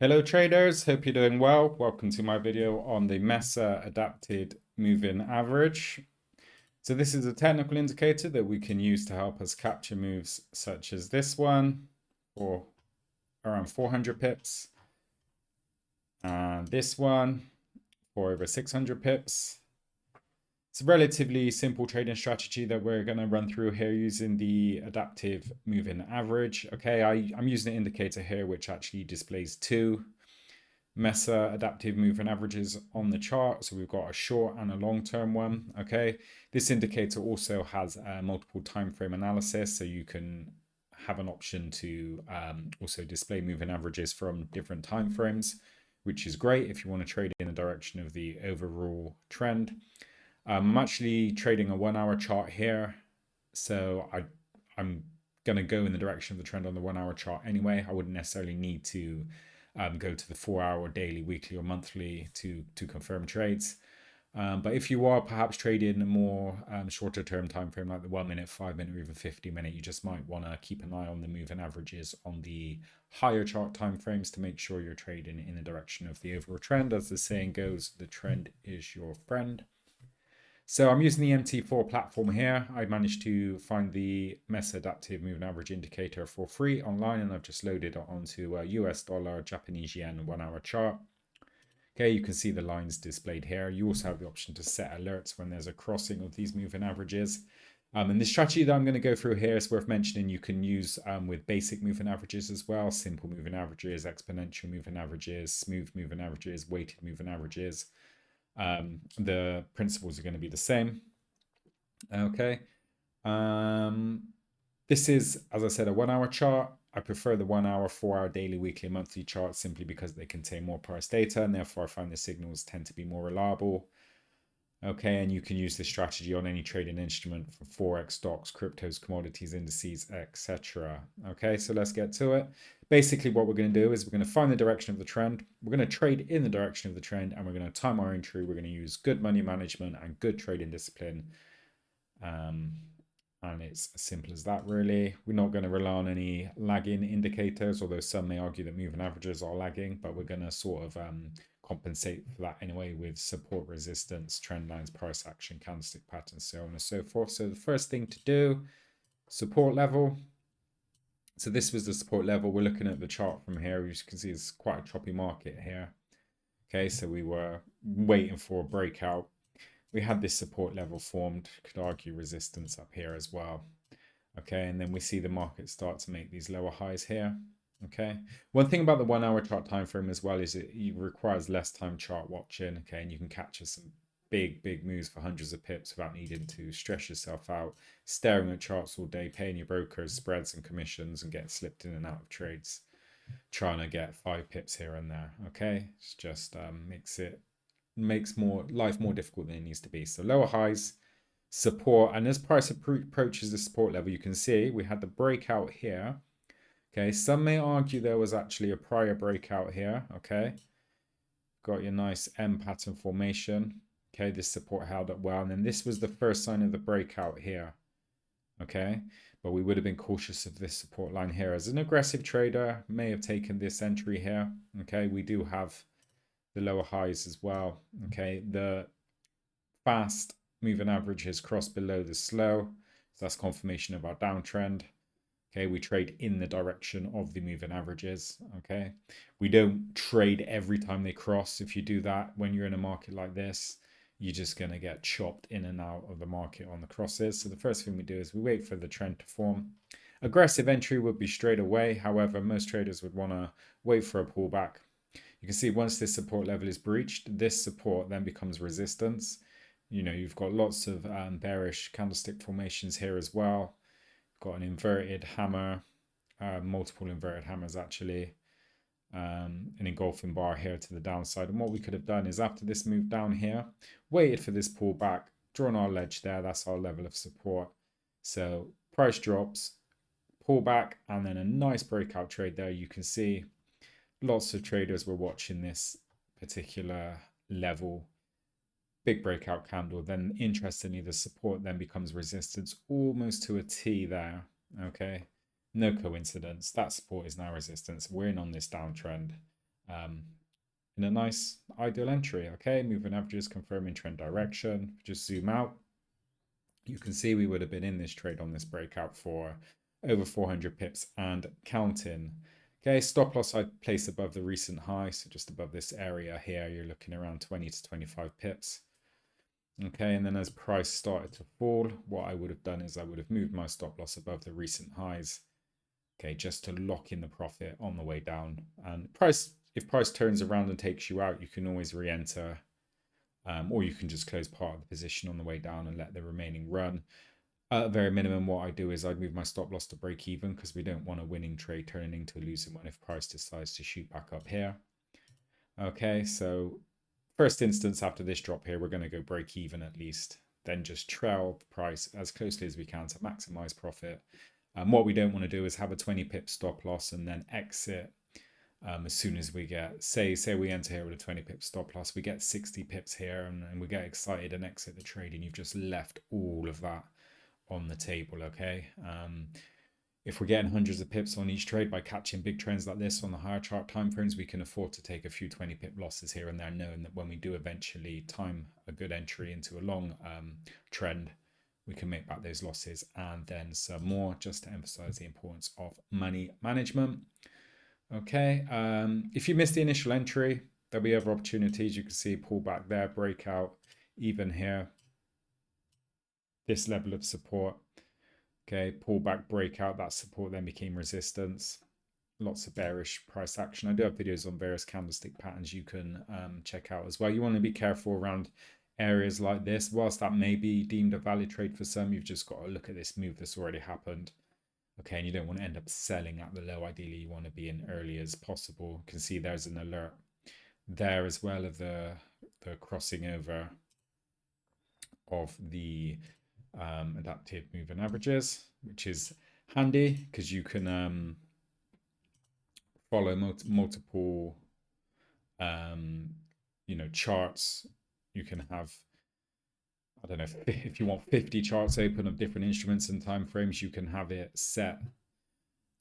Hello traders, hope you're doing well. Welcome to my video on the Mesa Adaptive Moving Average. So this is a technical indicator that we can use to help us capture moves such as this one for around 400 pips. And this one for over 600 pips. It's a relatively simple trading strategy that we're going to run through here using the adaptive moving average. Okay, I'm using an indicator here which actually displays two Mesa adaptive moving averages on the chart. So we've got a short and a long-term one. Okay, this indicator also has multiple time frame analysis, so you can have an option to also display moving averages from different time frames, which is great if you want to trade in the direction of the overall trend. I'm actually trading a 1 hour chart here, so I'm going to go in the direction of the trend on the 1 hour chart anyway. I wouldn't necessarily need to go to the 4 hour, daily, weekly, or monthly to confirm trades. But if you are perhaps trading a more shorter term time frame, like the 1 minute, 5 minute, or even 50 minute, you just might want to keep an eye on the moving averages on the higher chart time frames to make sure you're trading in the direction of the overall trend. As the saying goes, the trend is your friend. So I'm using the MT4 platform here. I managed to find the Mesa Adaptive Moving Average indicator for free online, and I've just loaded it onto a US dollar, Japanese yen 1 hour chart. Okay, you can see the lines displayed here. You also have the option to set alerts when there's a crossing of these moving averages. And the strategy that I'm going to go through here is worth mentioning. You can use with basic moving averages as well, simple moving averages, exponential moving averages, smooth moving averages, weighted moving averages. The principles are going to be the same. Okay. This is, as I said, a 1 hour chart. I prefer the 1 hour, 4 hour, daily, weekly, monthly charts simply because they contain more price data, and therefore I find the signals tend to be more reliable. Okay, and you can use this strategy on any trading instrument for Forex, stocks, cryptos, commodities, indices, etc. Okay, so let's get to it. Basically, what we're going to do is we're going to find the direction of the trend. We're going to trade in the direction of the trend, and we're going to time our entry. We're going to use good money management and good trading discipline. And it's as simple as that, really. We're not going to rely on any lagging indicators, although some may argue that moving averages are lagging, but we're going to sort of compensate for that anyway with support, resistance, trend lines, price action, candlestick patterns, so on and so forth. So the first thing to do, support level. So this was the support level. We're looking at the chart from here. As you can see, it's quite a choppy market here. Okay, so we were waiting for a breakout. We had this support level formed, could argue resistance up here as well. Okay, and then we see the market start to make these lower highs here. Okay, one thing about the 1 hour chart time frame as well is it requires less time chart watching. Okay, and you can capture some big moves for hundreds of pips without needing to stress yourself out, staring at charts all day, paying your brokers spreads and commissions, and getting slipped in and out of trades, trying to get 5 pips here and there. Okay, it's just makes life more difficult than it needs to be. So lower highs, support, and as price approaches the support level, you can see we had the breakout here. Okay, some may argue there was actually a prior breakout here. Okay, got your nice M pattern formation. Okay, this support held up well, and then this was the first sign of the breakout here. Okay, but we would have been cautious of this support line here. As an aggressive trader, may have taken this entry here. Okay, we do have the lower highs as well. Okay, the fast moving average has crossed below the slow, so that's confirmation of our downtrend. Okay, we trade in the direction of the moving averages. Okay, we don't trade every time they cross. If you do that when you're in a market like this, you're just going to get chopped in and out of the market on the crosses. So the first thing we do is we wait for the trend to form. Aggressive entry would be straight away. However, most traders would want to wait for a pullback. You can see once this support level is breached, this support then becomes resistance. You know, you've got lots of bearish candlestick formations here as well. Got an inverted hammer, multiple inverted hammers actually, an engulfing bar here to the downside. And what we could have done is after this move down here, waited for this pullback, drawn our ledge there. That's our level of support. So price drops, pullback, and then a nice breakout trade there. You can see lots of traders were watching this particular level. Big breakout candle, then interestingly the support then becomes resistance almost to a T there. Okay, no coincidence, that support is now resistance. We're in on this downtrend. in a nice ideal entry. Okay, moving averages confirming trend direction. Just zoom out. You can see we would have been in this trade on this breakout for over 400 pips and counting. Okay, stop loss I place above the recent high, so just above this area here, you're looking around 20 to 25 pips. Okay, and then as price started to fall, what I would have done is I would have moved my stop loss above the recent highs. Okay, just to lock in the profit on the way down. And if price turns around and takes you out, you can always re-enter, or you can just close part of the position on the way down and let the remaining run. At a very minimum, what I do is I'd move my stop loss to break even because we don't want a winning trade turning into a losing one if price decides to shoot back up here. Okay, so first instance after this drop here, we're going to go break even at least, then just trail the price as closely as we can to maximize profit. What we don't want to do is have a 20 pip stop loss and then exit as soon as we get, say we enter here with a 20 pip stop loss, we get 60 pips here and we get excited and exit the trade, and you've just left all of that on the table. Okay, if we're getting hundreds of pips on each trade by catching big trends like this on the higher chart timeframes, we can afford to take a few 20 pip losses here and there, knowing that when we do eventually time a good entry into a long trend, we can make back those losses and then some more, just to emphasize the importance of money management. Okay, if you missed the initial entry, there'll be other opportunities. You can see pull back there, breakout, even here, this level of support. Okay, pull back, breakout, that support then became resistance. Lots of bearish price action. I do have videos on various candlestick patterns you can check out as well. You want to be careful around areas like this. Whilst that may be deemed a valid trade for some, you've just got to look at this move that's already happened. Okay, and you don't want to end up selling at the low. Ideally, you want to be in early as possible. You can see there's an alert there as well of the crossing over of the adaptive moving averages, which is handy because you can follow multiple charts. You can have, I don't know, if you want 50 charts open of different instruments and time frames, you can have it set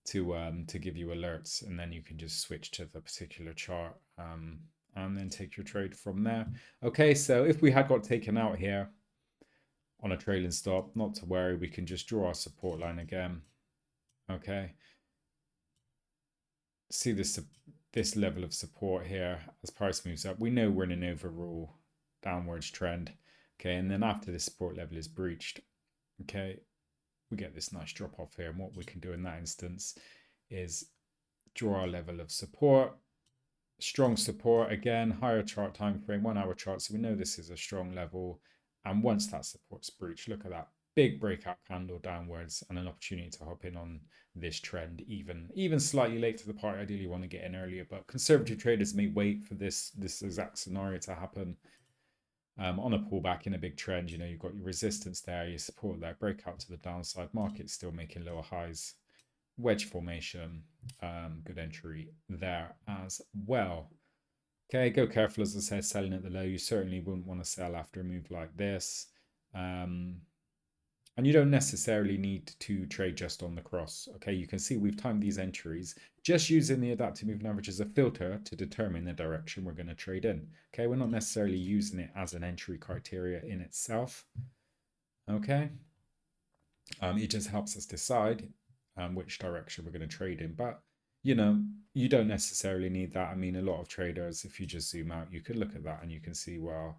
to give you alerts, and then you can just switch to the particular chart and then take your trade from there. Okay, so if we had got taken out here on a trailing stop, not to worry, we can just draw our support line again. Okay, see this level of support here as price moves up. We know we're in an overall downwards trend. Okay, and then after this support level is breached, okay, we get this nice drop off here. And what we can do in that instance is draw a level of support, strong support again, higher chart time frame, 1 hour chart. So we know this is a strong level. And once that support's breached, look at that big breakout candle downwards and an opportunity to hop in on this trend, even slightly late to the party. Ideally you want to get in earlier, but conservative traders may wait for this exact scenario to happen. On a pullback in a big trend, you've got your resistance there, your support there, breakout to the downside, market still making lower highs, wedge formation, good entry there as well. Okay, go careful, as I said, selling at the low. You certainly wouldn't want to sell after a move like this. And you don't necessarily need to trade just on the cross. Okay, you can see we've timed these entries just using the adaptive moving average as a filter to determine the direction we're going to trade in. Okay, we're not necessarily using it as an entry criteria in itself. Okay, it just helps us decide which direction we're going to trade in. But you don't necessarily need that. I mean, a lot of traders, if you just zoom out, you could look at that and you can see, well,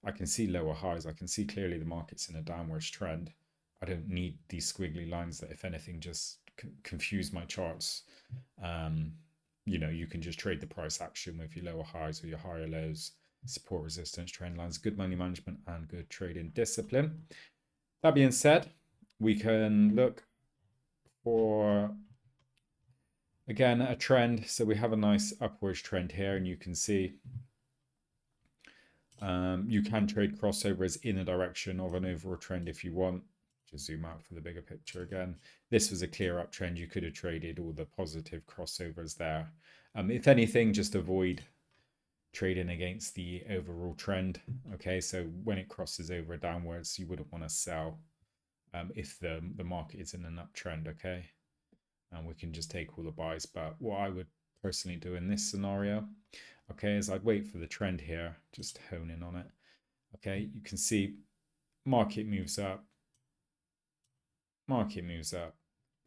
I can see lower highs. I can see clearly the market's in a downwards trend. I don't need these squiggly lines that, if anything, just confuse my charts. You can just trade the price action with your lower highs or your higher lows, support, resistance, trend lines, good money management, and good trading discipline. That being said, we can look for, again, a trend. So we have a nice upwards trend here, and you can see you can trade crossovers in a direction of an overall trend if you want. Just zoom out for the bigger picture again. This was a clear uptrend. You could have traded all the positive crossovers there. If anything, just avoid trading against the overall trend. Okay, so when it crosses over downwards, you wouldn't want to sell if the market is in an uptrend. Okay, and we can just take all the buys. But what I would personally do in this scenario, okay, is I'd wait for the trend here, just hone in on it. Okay, you can see market moves up,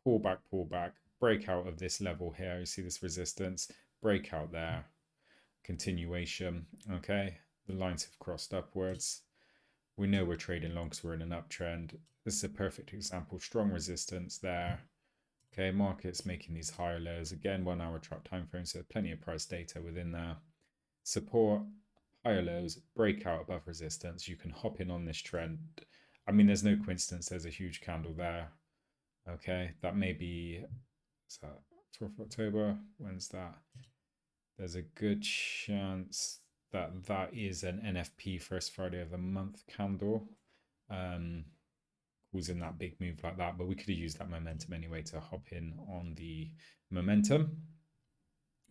pull back, break out of this level here. You see this resistance, breakout there, continuation. Okay, the lines have crossed upwards. We know we're trading long because we're in an uptrend. This is a perfect example. Strong resistance there. Okay, market's making these higher lows. Again, 1 hour chart time frame, so plenty of price data within there. Support, higher lows, breakout above resistance. You can hop in on this trend. I mean, there's no coincidence there's a huge candle there. Okay, that may be, is that 12th October? When's that? There's a good chance that that is an NFP first Friday of the month candle. Causing that big move like that, but we could have used that momentum anyway to hop in on the momentum.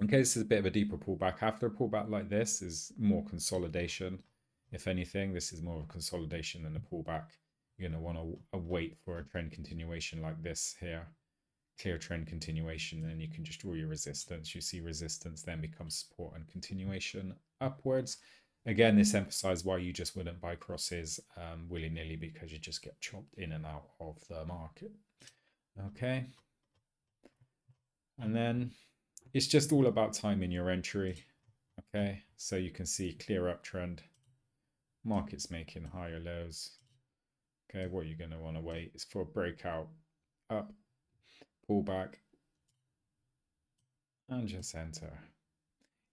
Okay, this is a bit of a deeper pullback. After a pullback like this is more consolidation. If anything, this is more of a consolidation than a pullback. You're going to want to wait for a trend continuation like this here. Clear trend continuation, then you can just draw your resistance. You see resistance then becomes support and continuation upwards. Again, this emphasizes why you just wouldn't buy crosses willy-nilly, because you just get chopped in and out of the market. Okay. And then it's just all about timing your entry. Okay. So you can see clear uptrend. Market's making higher lows. Okay. What you're going to want to wait is for a breakout up, pull back, and just enter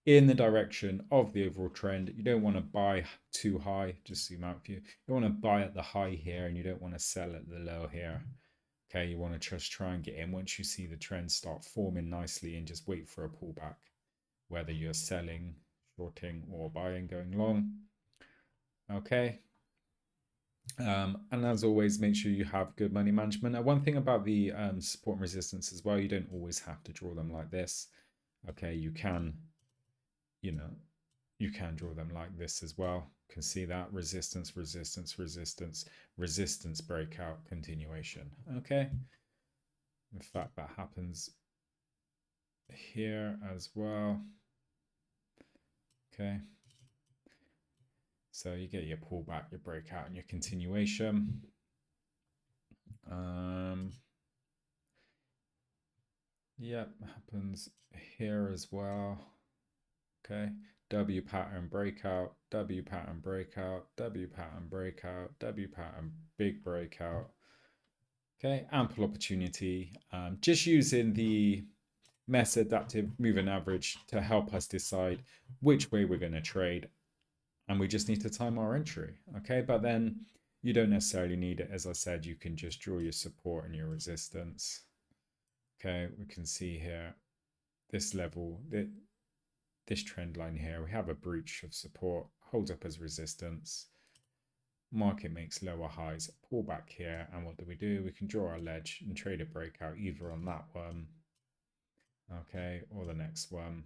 in the direction of the overall trend. You don't want to buy too high, just zoom out for you. You want to buy at the high here, and you don't want to sell at the low here. Okay, you want to just try and get in once you see the trend start forming nicely, and just wait for a pullback, whether you're selling, shorting, or buying, going long. Okay. And as always, make sure you have good money management. Now, one thing about the support and resistance as well, you don't always have to draw them like this. Okay, you can draw them like this as well. You can see that resistance, breakout, continuation. Okay. In fact, that happens here as well. Okay. So you get your pullback, your breakout, and your continuation. Yep, happens here as well. Okay. W pattern breakout, W pattern breakout, W pattern breakout, W pattern big breakout. Okay, ample opportunity. Just using the Mesa Adaptive Moving Average to help us decide which way we're going to trade. And we just need to time our entry. Okay, but then you don't necessarily need it. As I said, you can just draw your support and your resistance. Okay, we can see here this level, this trend line here. We have a breach of support, holds up as resistance. Market makes lower highs, pull back here, and what do? We can draw our ledge and trade a breakout either on that one, okay, or the next one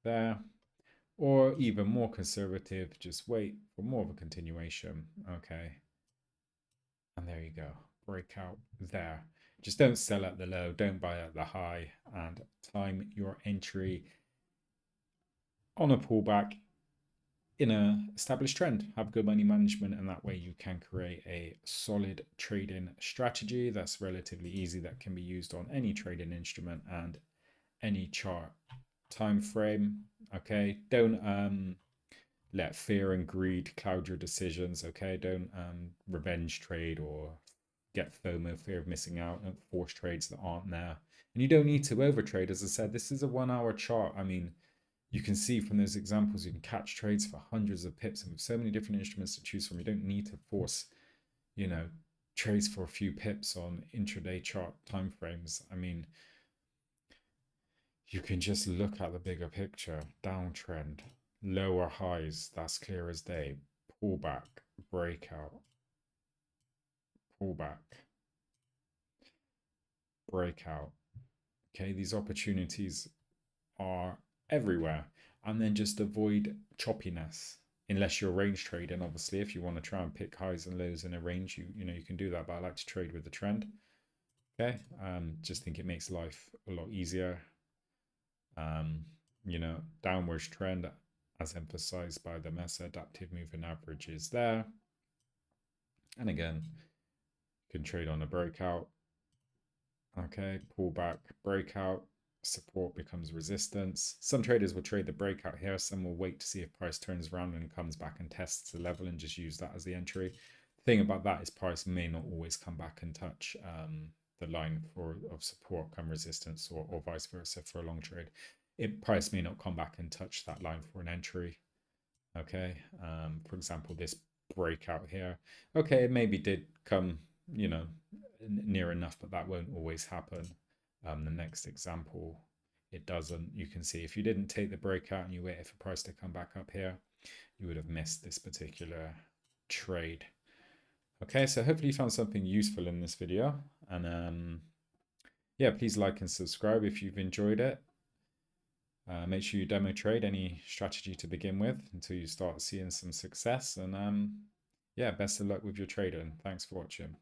there, or even more conservative, just wait for more of a continuation, okay, and there you go, breakout there. Just don't sell at the low, don't buy at the high, and time your entry on a pullback in a established trend. Have good money management, and that way you can create a solid trading strategy that's relatively easy, that can be used on any trading instrument and any chart time frame. Okay, don't let fear and greed cloud your decisions. Okay, don't revenge trade or get FOMO, fear of missing out, and force trades that aren't there. And you don't need to overtrade. As I said, this is a 1 hour chart. I mean, you can see from those examples, you can catch trades for hundreds of pips, and with so many different instruments to choose from, you don't need to force, trades for a few pips on intraday chart timeframes. I mean, you can just look at the bigger picture, downtrend, lower highs, that's clear as day, pullback, breakout, pullback, breakout. Okay, these opportunities are everywhere. And then just avoid choppiness, unless you're range trading. Obviously, if you want to try and pick highs and lows in a range, you can do that, but I like to trade with the trend. Okay, just think it makes life a lot easier. You know, downwards trend as emphasized by the Mesa Adaptive Moving Average is there. And again, you can trade on a breakout. Okay, pullback, breakout, support becomes resistance. Some traders will trade the breakout here. Some will wait to see if price turns around and comes back and tests the level and just use that as the entry. The thing about that is price may not always come back and touch the line of support, come resistance, or vice versa for a long trade. Price may not come back and touch that line for an entry. Okay, for example, this breakout here. Okay, it maybe did come, you know, near enough, but that won't always happen. The next example, it doesn't. You can see if you didn't take the breakout and you waited for price to come back up here, you would have missed this particular trade. Okay, so hopefully you found something useful in this video. And yeah, please like and subscribe if you've enjoyed it. Make sure you demo trade any strategy to begin with until you start seeing some success. And yeah, best of luck with your trading. Thanks for watching.